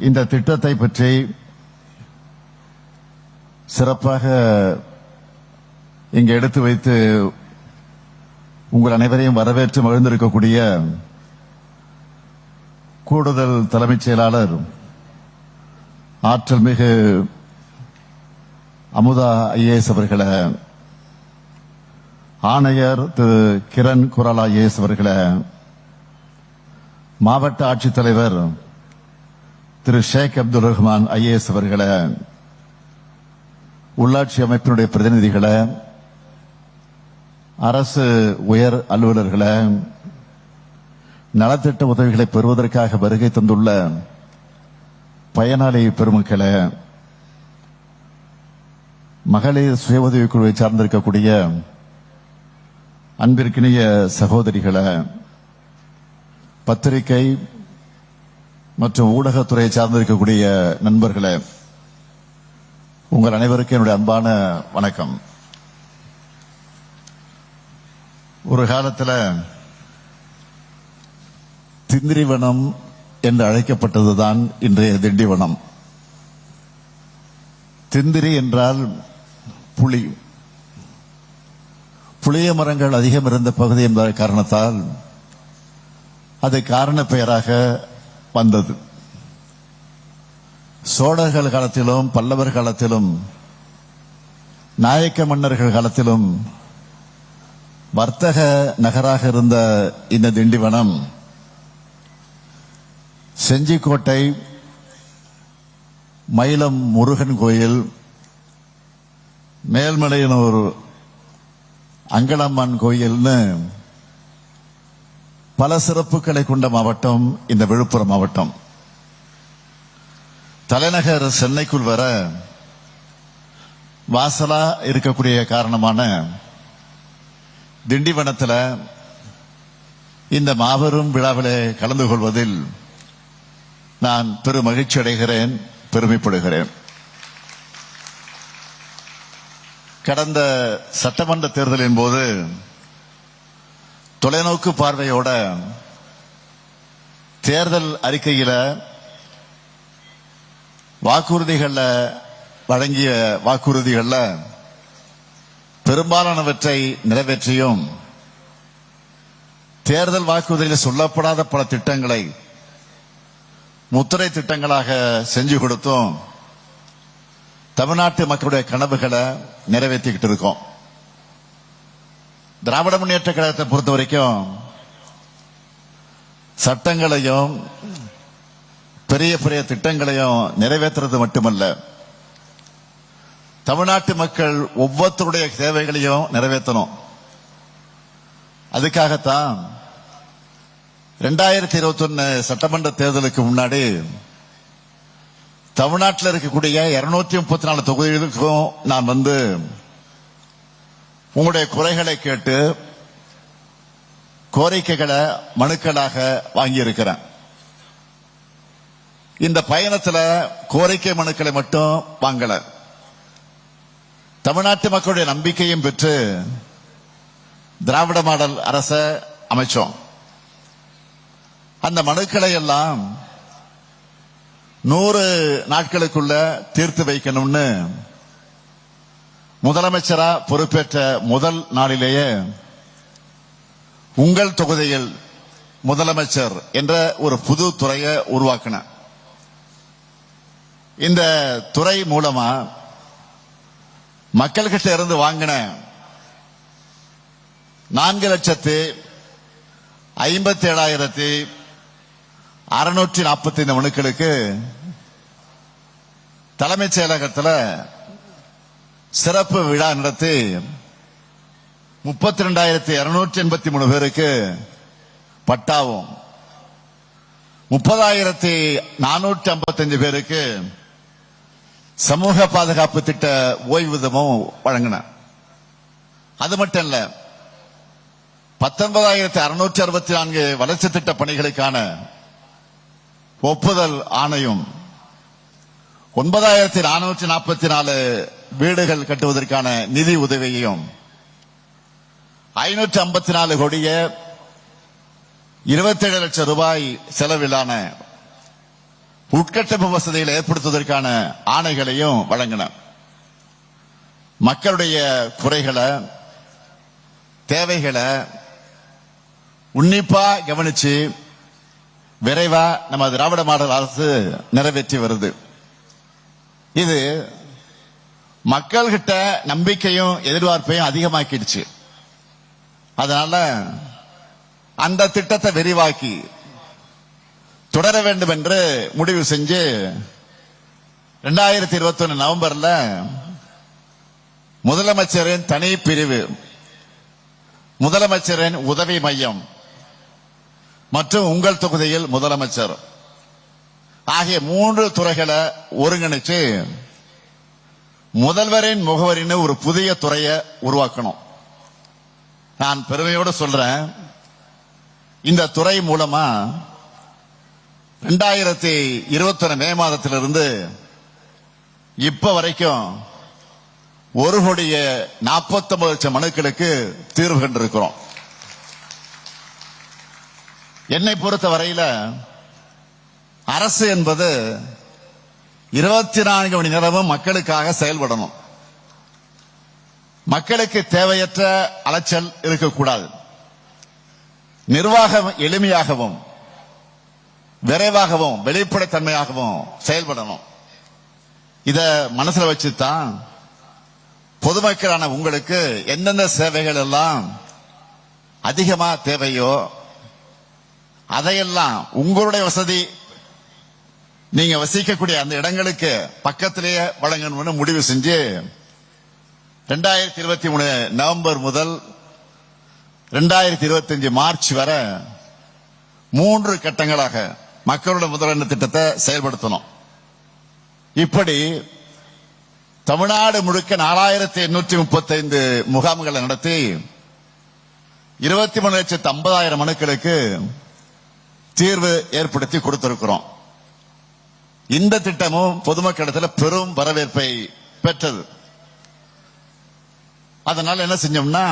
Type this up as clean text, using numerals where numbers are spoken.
இந்த திட்டத்தை பற்றி சிறப்பாக இங்கு எடுத்து வைத்து உங்கள் அனைவரையும் வரவேற்று மகிழ்ந்திருக்கக்கூடிய கூடுதல் தலைமைச் செயலாளர் ஆற்றல் மிகு அமுதா ஐஏஎஸ் அவர்களை, ஆணையர் திரு கிரண் குராலா ஐஏஎஸ் அவர்களை, மாவட்ட ஆட்சித்தலைவர் திரு ஷேக் அப்துல் ரஹ்மான் ஐஏஎஸ் அவர்களை, உள்ளாட்சி அமைப்பினுடைய பிரதிநிதிகளை, அரசு உயர் அலுவலர்களை, நலத்திட்ட உதவிகளை பெறுவதற்காக வருகை தந்துள்ள பயனாளி பெருமக்களை, மகளிர் சுய உதவிக் குழுவை சார்ந்திருக்கக்கூடிய அன்பிற்கினிய சகோதரிகளை, பத்திரிகை மற்றும் ஊடகத்துறையை சார்ந்திருக்கக்கூடிய நண்பர்களே, உங்கள் அனைவருக்கும் என்னுடைய அன்பான வணக்கம். ஒரு காலத்தில் திந்திரிவனம் என்று அழைக்கப்பட்டதுதான் இன்றைய திண்டிவனம். திந்திரி என்றால் புளி. புளிய மரங்கள் அதிகம் இருந்த பகுதி என்ற காரணத்தால் அது காரண பெயராக வந்தது. சோழர்கள் காலத்திலும் பல்லவர் காலத்திலும் நாயக்க மன்னர்கள் காலத்திலும் வர்த்தக நகராக இருந்த இந்த திண்டிவனம் செஞ்சிக்கோட்டை, மயிலம் முருகன் கோயில், மேல்மலையனூர் அங்கலம்மன் கோயில்னு பல சிறப்புகளை கொண்ட மாவட்டம் இந்த விழுப்புரம் மாவட்டம். தலைநகர் சென்னைக்குள் வர வாசலா இருக்கக்கூடிய காரணமான திண்டிவனத்தில் இந்த மாபெரும் விழாவிலே கலந்து கொள்வதில் நான் பெரும் மகிழ்ச்சி அடைகிறேன், பெருமைப்படுகிறேன். கடந்த சட்டமன்ற தேர்தலின் போது தொலைநோக்கு பார்வையோட தேர்தல் அறிக்கையில வாக்குறுதிகள்ல வழங்கிய வாக்குறுதிகள்ல பெரும்பாலானவற்றை நிறைவேற்றியும், தேர்தல் வாக்குறுதியில் சொல்லப்படாத பல திட்டங்களை முத்திரை திட்டங்களாக செஞ்சு கொடுத்தும் தமிழ்நாட்டு மக்களுடைய கனவுகளை நிறைவேற்றிக்கிட்டு இருக்கோம். திராவிட முன்னேற்ற கழகத்தை பொறுத்த வரைக்கும் சட்டங்களையும் பெரிய பெரிய திட்டங்களையும் நிறைவேற்றுறது மட்டுமல்ல, தமிழ்நாட்டு மக்கள் ஒவ்வொருத்தருடைய தேவைகளையும் நிறைவேற்றணும். அதுக்காகத்தான் 2021 சட்டமன்ற தேர்தலுக்கு முன்னாடி தமிழ்நாட்டில் இருக்கக்கூடிய 234 தொகுதிகளுக்கும் நான் வந்து உங்களுடைய குறைகளை கேட்டு கோரிக்கைகளை மனுக்களாக வாங்கியிருக்கிறேன். இந்த பயணத்தில் கோரிக்கை மனுக்களை மட்டும் வாங்கல, தமிழ்நாட்டு மக்களுடைய நம்பிக்கையும் பெற்று திராவிட மாடல் அரசை அமைச்சோம். அந்த மனுக்களை எல்லாம் 100 நாட்களுக்குள்ள தீர்த்து வைக்கணும்னு முதலமைச்சரா பொறுப்பேற்ற முதல் நாளிலேயே உங்கள் தொகுதியில் முதலமைச்சர் என்ற ஒரு புது துறையை உருவாக்கின. இந்த துறை மூலமா மக்கள்கிட்ட இருந்து வாங்கின 4,57,645 மனுக்களுக்கு தலைமைச் செயலகத்தில் சிறப்பு விழா நடத்தி 32,283 பேருக்கு பட்டாவும் 30,455 பேருக்கு சமூக பாதுகாப்பு திட்ட ஓய்வூதியமும் வழங்கின. அது மட்டும் இல்ல, 19,664 வளர்ச்சி திட்ட பணிகளுக்கான ஒப்புதல் ஆணையும், 9,444 வீடுகள் கட்டுவதற்கான நிதி உதவியையும், 554 கோடியே 27 லட்சம் ரூபாய் செலவிலான உட்கட்டமைப்பு வசதிகளை ஏற்படுத்துவதற்கான ஆணைகளையும் வழங்கின. மக்களுடைய குறைகளை, தேவைகளை உன்னிப்பா கவனிச்சு விரைவா நம்ம திராவிட மாடல் அரசு நிறைவேற்றி வருது. இது மக்கள்கிட்ட நம்பிக்கையும் எதிர்பார்ப்பையும் அதிகமாக்கிடுச்சு. அதனால அந்த திட்டத்தை விரிவாக்கி தொடர வேண்டும் என்று முடிவு செஞ்சு 2021 நவம்பர்ல முதலமைச்சரின் தனி பிரிவு, முதலமைச்சரின் உதவி மையம் மற்றும் உங்கள் தொகுதியில் முதலமைச்சர் ஆகிய 3 துறைகளை ஒருங்கிணைச்சு முதல்வரின் முகவரின்னு ஒரு புதிய துறையை உருவாக்கணும். நான் பெருமையோடு சொல்றேன், இந்த துறை மூலமா 2021 மே மாதத்திலிருந்து இப்ப வரைக்கும் 1,49 லட்சம் மனுக்களுக்கு தீர்வு கண்டிருக்கிறோம். என்னை பொறுத்த வரையில அரசு என்பது 24 மணி நேரமும் மக்களுக்காக செயல்படணும். மக்களுக்கு தேவையற்ற அலைச்சல் இருக்கக்கூடாது. நிர்வாகம் எளிமையாகவும் விரைவாகவும் வெளிப்படைத்தன்மையாகவும் செயல்படணும். இத மனசுல வச்சுதான் பொதுமக்களான உங்களுக்கு எந்தெந்த சேவைகள் எல்லாம் அதிகமா தேவையோ அதையெல்லாம் உங்களுடைய வசதி, நீங்க வசிக்கக்கூடிய அந்த இடங்களுக்கு பக்கத்திலேயே வழங்கணும்னு முடிவு செஞ்சு 2023 நவம்பர் முதல் 2025 மார்ச் வரை 3 கட்டங்களாக மக்களோட முதலெண்ண திட்டத்தை செயல்படுத்தணும். இப்படி தமிழ்நாடு முழுக்க 4835 முகாம்களை நடத்தி 23,50,000 மனுக்களுக்கு தீர்வு ஏற்படுத்தி கொடுத்திருக்கிறோம். இந்த திட்டமும் பொதுமக்களிடத்தில் பெரும் வரவேற்பை பெற்றது. அதனால என்ன செஞ்சோம்னா